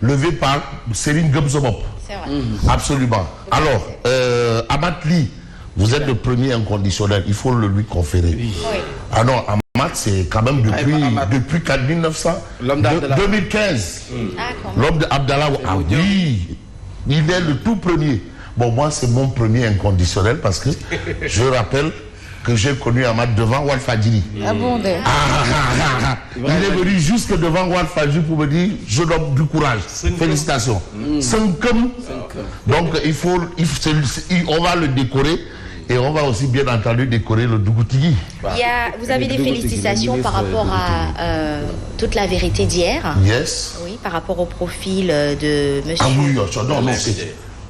levé par Céline Gumzobop. C'est vrai. Absolument. Alors, Amatli, vous êtes le premier inconditionnel, il faut le lui conférer. Oui. Ah non, Amat, c'est quand même depuis 1900, 2015. L'homme d'Abdallah, ah oui, il est le tout premier. Bon, moi, c'est mon premier inconditionnel parce que je rappelle que j'ai connu Ahmad devant Walf Fadjili. Ah bon, Il est venu jusque devant Walf Fadjili pour me dire je donne du courage. Félicitations. Donc on va le décorer et on va aussi bien entendu décorer le Dougoutigui. Vous avez des félicitations par rapport à toute la vérité d'hier. Yes. Oui, par rapport au profil de monsieur. Ah oui,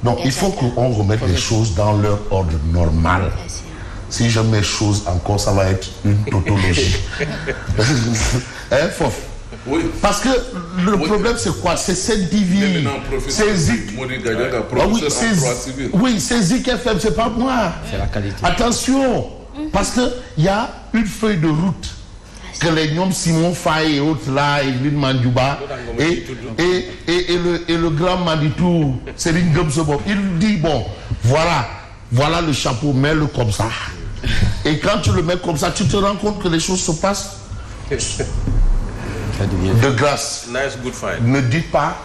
non, il faut qu'on remette les choses dans leur ordre normal. Si je mets choses encore, ça va être une tautologie. Hein, Fof? Oui. Parce que le problème, c'est quoi? C'est cette divine. C'est Zik. Oui, c'est Zik FM, c'est pas moi. C'est la qualité. Attention, parce qu'il y a une feuille de route que les Nyom Simon Faye et autres là, Evelyne Mandjouba et le grand Manitou, Céline Gumzobop, il dit bon, voilà le chapeau, mets-le comme ça. Et quand tu le mets comme ça, tu te rends compte que les choses se passent. De grâce, ne dites pas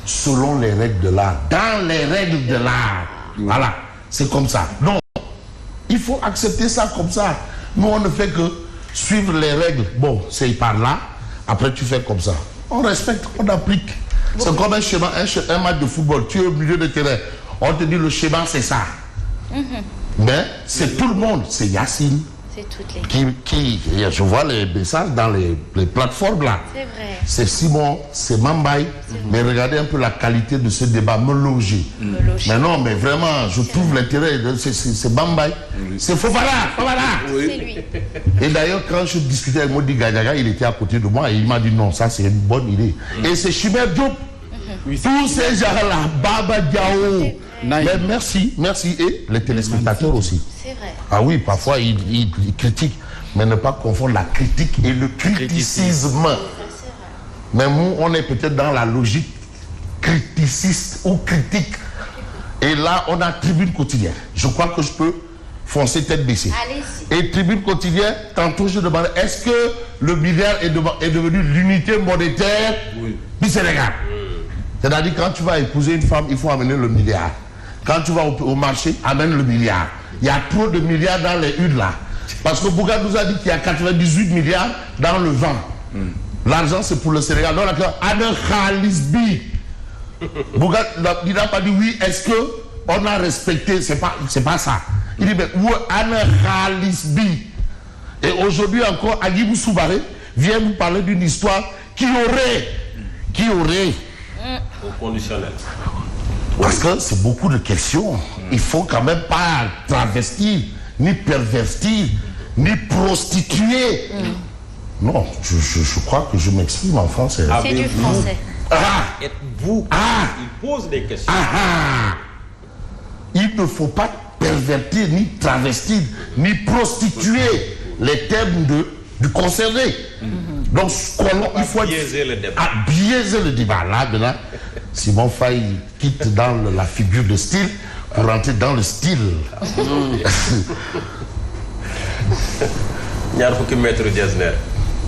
selon les règles de l'art. Dans les règles de l'art. Voilà, c'est comme ça. Non, il faut accepter ça comme ça. Nous, on ne fait que suivre les règles. Bon, c'est par là. Après, tu fais comme ça. On respecte, on applique. C'est comme un schéma, un match de football. Tu es au milieu de terrain. On te dit le schéma, c'est ça. Mais c'est tout le monde. C'est Yacine. C'est toutes les... Je vois les messages dans les plateformes là. C'est vrai. C'est Simon, c'est Mambaye. Mais regardez un peu la qualité de ce débat. Me loger. Mais non, mais vraiment, je trouve l'intérêt. C'est Mambaye. C'est Fofana. C'est lui. Et d'ailleurs, quand je discutais avec Modi Gadiaga, il était à côté de moi et il m'a dit non, ça c'est une bonne idée. Et c'est Chimère Diop. Tous ces gens-là, Baba Diao. Mais merci. Et les téléspectateurs aussi. C'est vrai. Ah oui, parfois ils critiquent, mais ne pas confondre la critique et le criticisme. Mais nous, on est peut-être dans la logique criticiste ou critique. Et là, on a Tribune Quotidienne. Je crois que je peux foncer tête baissée. Allez-y. Et Tribune Quotidienne, tantôt je demandais, est-ce que le milliard est devenu l'unité monétaire du Sénégal? C'est-à-dire, quand tu vas épouser une femme, il faut amener le milliard. Quand tu vas au marché, amène le milliard. Il y a trop de milliards dans les hudes là. Parce que Bouga nous a dit qu'il y a 98 milliards dans le vent. L'argent, c'est pour le Sénégal. Donc, Anne Khalisbi. Bouga, il n'a pas dit oui, est-ce qu'on a respecté? C'est pas ça. Il dit, mais où Anne Khalisbi? Et aujourd'hui encore, Agibou Soubaré vient nous parler d'une histoire qui aurait. Au conditionnel. Parce que c'est beaucoup de questions. Il faut quand même pas travestir, ni pervertir, ni prostituer. Non, je crois que je m'exprime en français. C'est du français. Êtes-vous Il pose des questions. Il ne faut pas pervertir, ni travestir, ni prostituer les termes du concerné. Donc, il faut biaiser le débat. Biaiser le débat. Là, Simon Faye quitte dans la figure de style pour rentrer dans le style.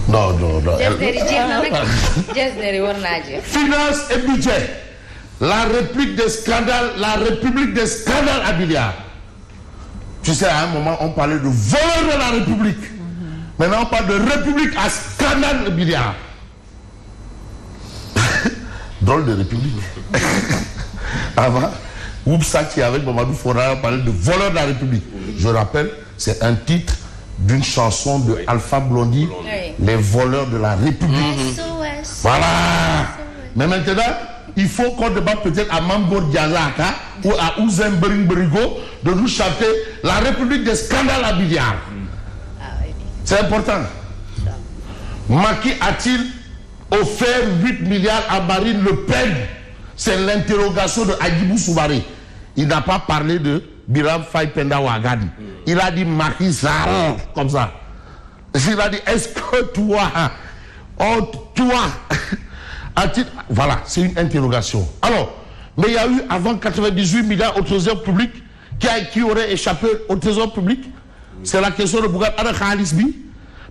Non. Finance et budget. La République des scandales à milliards. Tu sais, à un moment, on parlait de voleur de la République. Maintenant, on parle de République à scandale de milliards. Drôle de République. Avant, Oubsaki avec Mamadou Fora parlait de voleur de la République. Je rappelle, c'est un titre d'une chanson de Alpha Blondy, Les voleurs de la République. SOS. Voilà. Mais maintenant, il faut qu'on débatte peut-être à Mambo Diazaka ou à Ouzem Berigo de nous chanter la République des scandales à milliards. C'est important. Macky a-t-il offert 8 milliards à Marine Le Pen? C'est l'interrogation de Agibou Soubaré. Il n'a pas parlé de Biram Faye Penda Ouagadi. Il a dit Macky Sall, comme ça. Il a dit, est-ce que toi, Voilà, c'est une interrogation. Alors, mais il y a eu avant 98 milliards au trésor public qui auraient échappé au trésor public. C'est la question de Bougat Khalisbi.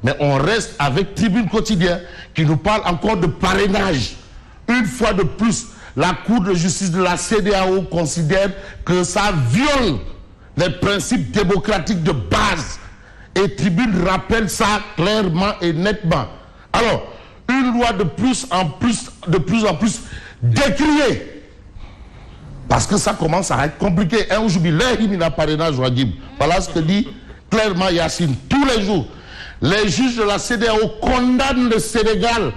Mais on reste avec Tribune Quotidien qui nous parle encore de parrainage. Une fois de plus, la Cour de justice de la CEDEAO considère que ça viole les principes démocratiques de base. Et Tribune rappelle ça clairement et nettement. Alors, une loi de plus en plus décriée. Parce que ça commence à être compliqué. Un jour, il a parrainage, voilà ce que dit clairement Yacine. Tous les jours, les juges de la CEDEAO condamnent le Sénégal.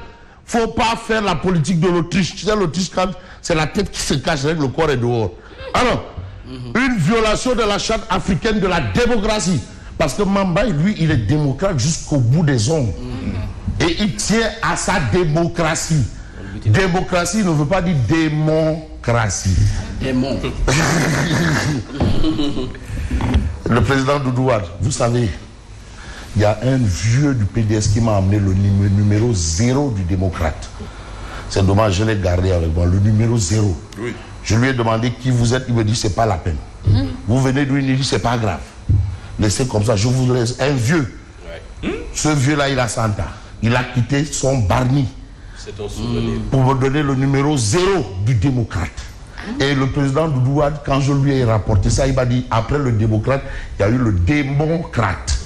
Il ne faut pas faire la politique de l'Autriche. Tu sais, l'Autriche, quand c'est la tête qui se cache avec le corps est dehors. Alors, une violation de la charte africaine de la démocratie. Parce que Mambaye, lui, il est démocrate jusqu'au bout des ongles. Et il tient à sa démocratie. Démocratie ne veut pas dire démocratie. Démon. Le président Doudou Wade, vous savez, il y a un vieux du PDS qui m'a amené le numéro 0 du démocrate. C'est dommage, je l'ai gardé avec moi, le numéro 0. Oui. Je lui ai demandé qui vous êtes, il me dit c'est pas la peine. Vous venez d'où, il dit c'est pas grave. Laissez comme ça, je vous laisse. Un vieux. Ce vieux-là, il a 100 ans. Il a quitté son barni. C'est ton souvenir. Pour me donner le numéro 0 du démocrate. Et le président Doudou Wade, quand je lui ai rapporté ça, il m'a dit, après le démocrate, il y a eu le démocrate.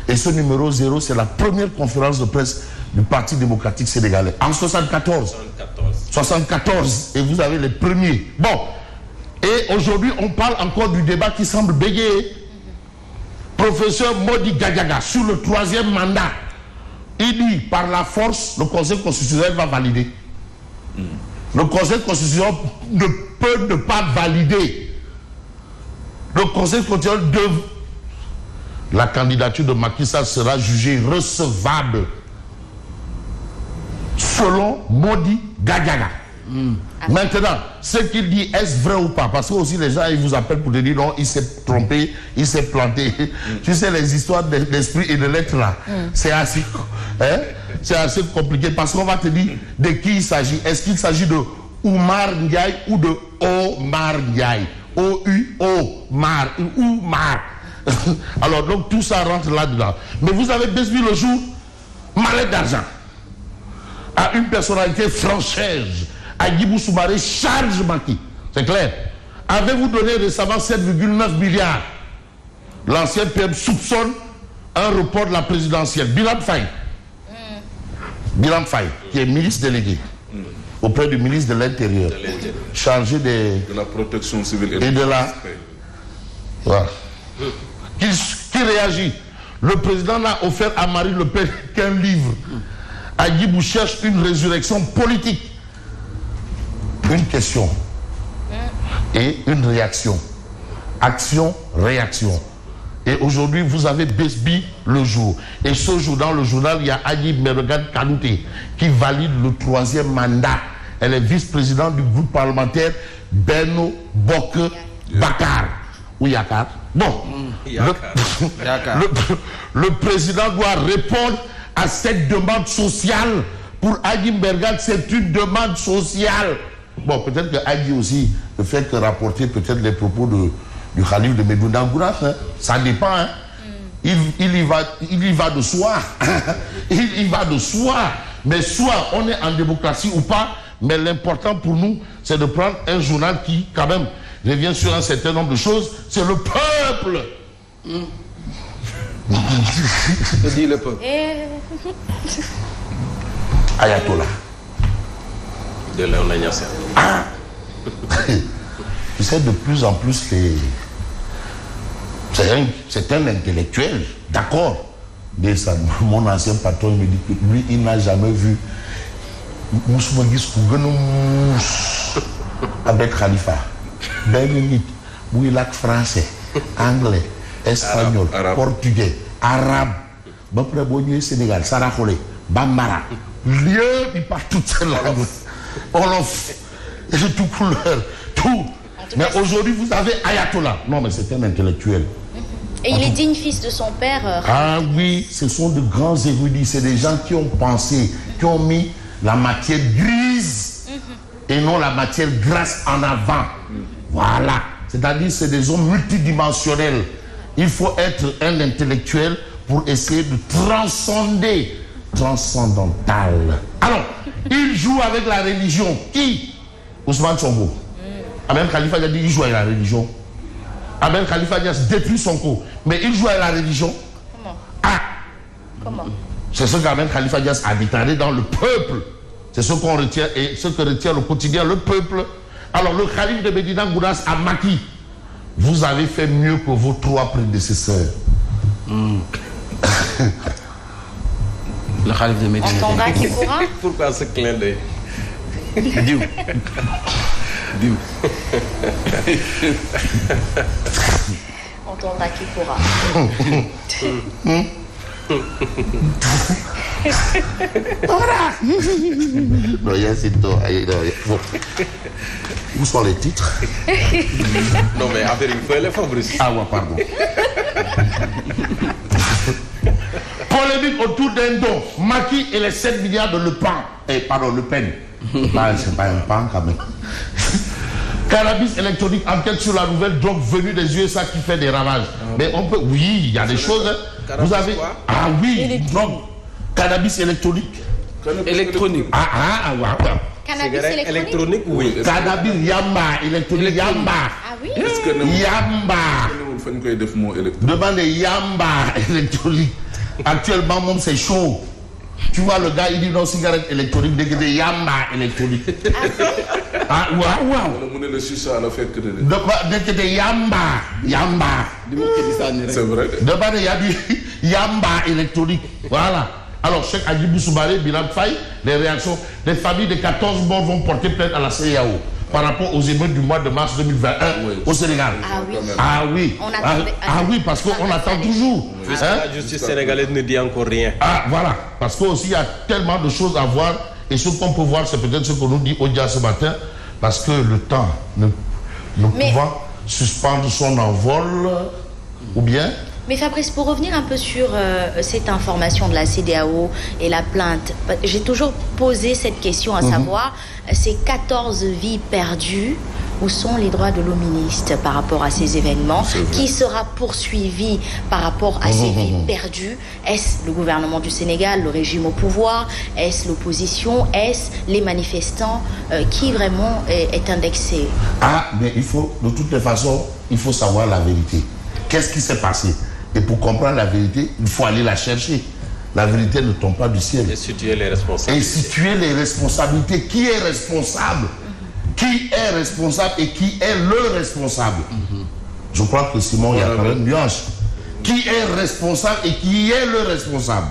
Et ce numéro 0, c'est la première conférence de presse du Parti démocratique sénégalais. En 74. Et vous avez les premiers. Bon. Et aujourd'hui, on parle encore du débat qui semble bégayer. Professeur Modi Gadiaga, sur le 3e mandat, il dit, par la force, le Conseil constitutionnel va valider. Le Conseil constitutionnel ne peut ne pas valider. Le Conseil constitutionnel la candidature de Macky Sall sera jugée recevable selon Modi Gadiaga. Maintenant, ce qu'il dit, est-ce vrai ou pas? Parce que aussi les gens, ils vous appellent pour te dire non, il s'est trompé, il s'est planté. Tu sais, les histoires d'esprit et de lettres là, c'est assez, assez compliqué parce qu'on va te dire de qui il s'agit. Est-ce qu'il s'agit de Oumar Ndiaye ou de Omar Ndiaye? O-U-O-Mar, Oumar. Alors, donc tout ça rentre là-dedans. Mais vous avez Besbi le jour, malade d'argent, à une personnalité française. Agibou Soumaré charge Maki. C'est clair. Avez-vous donné récemment 7,9 milliards? L'ancien PM soupçonne un report de la présidentielle. Bilam Faye. Bilam Faye, qui est ministre délégué auprès du ministre de l'Intérieur, chargé de la protection civile et de la... Voilà. Qui réagit? Le président n'a offert à Marine Le Pen qu'un livre. Agibou cherche une résurrection politique. Une question et une réaction. Action, réaction. Et aujourd'hui, vous avez Besbi le jour. Et ce jour, dans le journal, il y a Agib Mergan Kanouté qui valide le 3e mandat. Elle est vice-présidente du groupe parlementaire Benno Bokk Bakar. Ou Yakar. Bon, le président doit répondre à cette demande sociale. Pour Agib Mergan, c'est une demande sociale. Bon, peut-être que Adi aussi ne fait que rapporter peut-être les propos du Khalif de Medouna Gouras. Hein. Ça dépend. Hein. Il y va de soi. Il y va de soi. Mais soit on est en démocratie ou pas, mais l'important pour nous, c'est de prendre un journal qui, quand même, revient sur un certain nombre de choses. C'est le peuple. Je dis le peuple. Ayatollah. De Léon Niasse. Tu sais, de plus en plus, c'est un intellectuel, d'accord. Mais ça, mon ancien patron me dit que lui, il n'a jamais vu avec Khalifa. Où il a français, anglais, espagnol, portugais, arabe. Sénégal, Sarakole, Bambara. Lieu, il parle toutes ces langues. Olof, et tout couleur, tout. Mais aujourd'hui, vous avez Ayatollah. Non, mais c'est un intellectuel. Et il est digne fils de son père. Ah oui, ce sont de grands érudits. C'est des gens qui ont pensé, qui ont mis la matière grise et non la matière grasse en avant. Voilà. C'est-à-dire c'est des hommes multidimensionnels. Il faut être un intellectuel pour essayer de transcender. Transcendantal. Alors, il joue avec la religion. Qui? Ousmane Sonko. Ahmed Khalifa Dia dit il joue avec la religion. Ahmed Khalifa Dia détruit Sonko. Mais il joue avec la religion. Comment? Ah! Comment? C'est ce qu'Ahmed Khalifa Dia a déclaré dans le peuple. C'est ce qu'on retient et ce que retient le quotidien, le peuple. Alors, le calife de Médina Gounass a maquis. Vous avez fait mieux que vos 3 prédécesseurs. Le calife de Médina. On t'en qui pourra? Pourquoi ce clin d'œil? Dis-moi. On t'entendra qui pourra. Non, il y a bon. Où sont les titres? Non, mais affaire, il faut les Fabrice. Ah ouais, pardon. Polémique autour d'un don. Macky et les 7 milliards de Le Pen. Le Pen. Là, c'est pas un pan quand même. Cannabis électronique, enquête sur la nouvelle drogue venue des USA qui fait des ravages. Mais on peut, oui, il y a des choses. Vous avez. Ah oui, drogue. Cannabis électronique. Électronique. Ouais. Cannabis électronique, oui. Cannabis yamba, électronique yamba. Ah oui? Est-ce que Yamba. Demandez yamba électronique. Actuellement, même c'est chaud. Tu vois, le gars, il dit non, cigarette électronique, dès que c'est yamba électronique. Ah, waouh. Dès que c'est yamba. C'est vrai. Demandez, il y a du yamba électronique. Voilà. Alors, Cheikh Adjibou Soumaré, Bilal Faye, les réactions, les familles de 14 morts vont porter plainte à la CEDEAO par rapport aux émeutes du mois de mars 2021 au Sénégal. Ah oui. Oui, parce qu'on attend toujours. La justice sénégalaise ne dit encore rien. Ah, voilà. Parce qu'aussi, il y a tellement de choses à voir. Et ce qu'on peut voir, c'est peut-être ce que nous dit Odia ce matin. Parce que le temps ne pouvant suspendre son envol, ou bien... Mais Fabrice, pour revenir un peu sur cette information de la CEDEAO et la plainte, j'ai toujours posé cette question à savoir, ces 14 vies perdues, où sont les droits de l'hoministe par rapport à ces événements? Qui sera poursuivi par rapport à ces vies perdues? Est-ce le gouvernement du Sénégal, le régime au pouvoir? Est-ce l'opposition? Est-ce les manifestants? Qui vraiment est indexé? Ah, mais il faut, de toutes les façons, il faut savoir la vérité. Qu'est-ce qui s'est passé? Et pour comprendre la vérité, il faut aller la chercher. La vérité ne tombe pas du ciel. Et situer les responsabilités. Et situer les responsabilités. Qui est responsable? Qui est responsable et qui est le responsable? Je crois que Simon, il y a quand même nuance. Qui est responsable et qui est le responsable?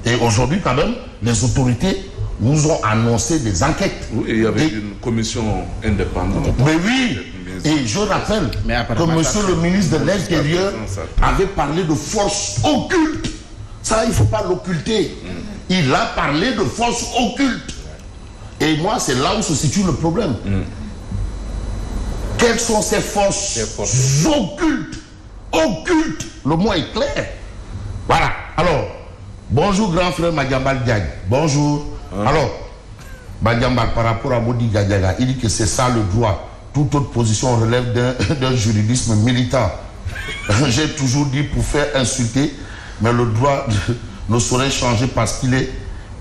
Et aujourd'hui, quand même, les autorités nous ont annoncé des enquêtes. Oui, il y avait une commission indépendante. Mais oui. Et je rappelle que monsieur le ministre de l'Intérieur avait parlé de forces occultes. Ça, il ne faut pas l'occulter. Il a parlé de forces occultes. Et moi, c'est là où se situe le problème. Quelles sont ces forces occultes? Occultes. Le mot est clair. Voilà. Alors, bonjour grand frère Madiambal Diagne. Bonjour. Alors, Madiambal, par rapport à Modi Gadiaga, il dit que c'est ça le droit. Toute autre position relève d'un juridisme militant. J'ai toujours dit pour faire insulter, mais le droit ne saurait changer parce qu'il est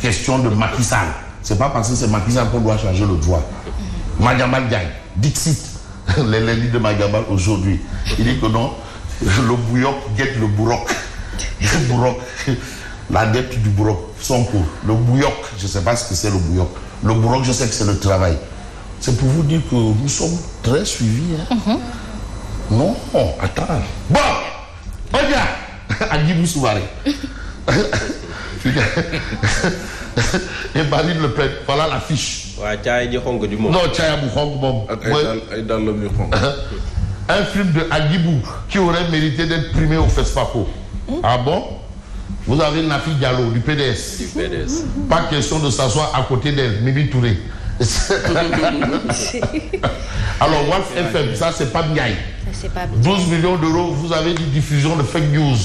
question de Macky Sall. C'est pas parce que c'est Macky Sall qu'on doit changer le droit. Madiambal Diagne, Dixit, les lundis de Madiambal aujourd'hui. Il dit que non, le bouilloc guette le bourroc. Le bourroc, l'adepte du bourroc, son cours. Le bouilloc, je ne sais pas ce que c'est le bouilloc. Le bourroc, je sais que c'est le travail. C'est pour vous dire que nous sommes très suivis. Non, attends. Bon, regarde, Adjibou Soumaré. Et Marine Le Pen, voilà l'affiche. Non, un film de Adjibou qui aurait mérité d'être primé au FESPACO. Ah bon? Vous avez Nafi Diallo du PDS. Pas question de s'asseoir à côté d'elle, Mimi Touré. Alors, Wolf FM, ça c'est pas bien. 12 millions d'euros, vous avez dit diffusion de fake news.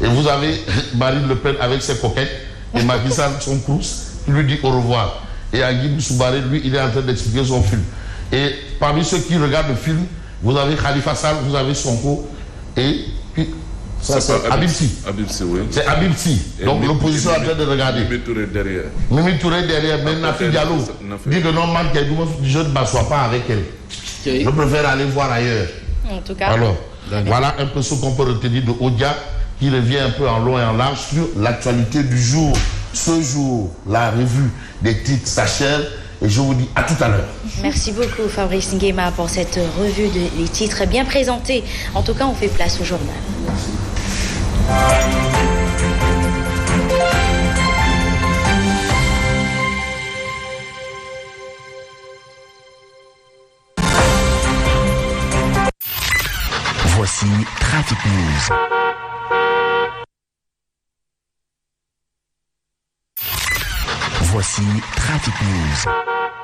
Et vous avez Marine Le Pen avec ses coquettes et Macky Sall son crous, qui lui dit au revoir. et Agib Soubaré, lui, il est en train d'expliquer son film. Et parmi ceux qui regardent le film, vous avez Khalifa Sall, vous avez Sonko, et puis, ça c'est Habib Sy. Habib Sy, oui. C'est Habib Sy. Donc l'opposition est en train de regarder. Mimi Touré derrière. Mimi Touré derrière, mais Nafi Diallo dit que non, man, je ne m'assois pas avec elle. Je préfère aller voir ailleurs. En tout cas. Alors, voilà un peu ce qu'on peut retenir de Odia, qui revient un peu en long et en large sur l'actualité du jour. Ce jour, la revue des titres s'achève. Et je vous dis à tout à l'heure. Merci beaucoup Fabrice Nguema pour cette revue des titres bien présentée. En tout cas, on fait place au journal. Voici Trafic News. Voici Trafic News.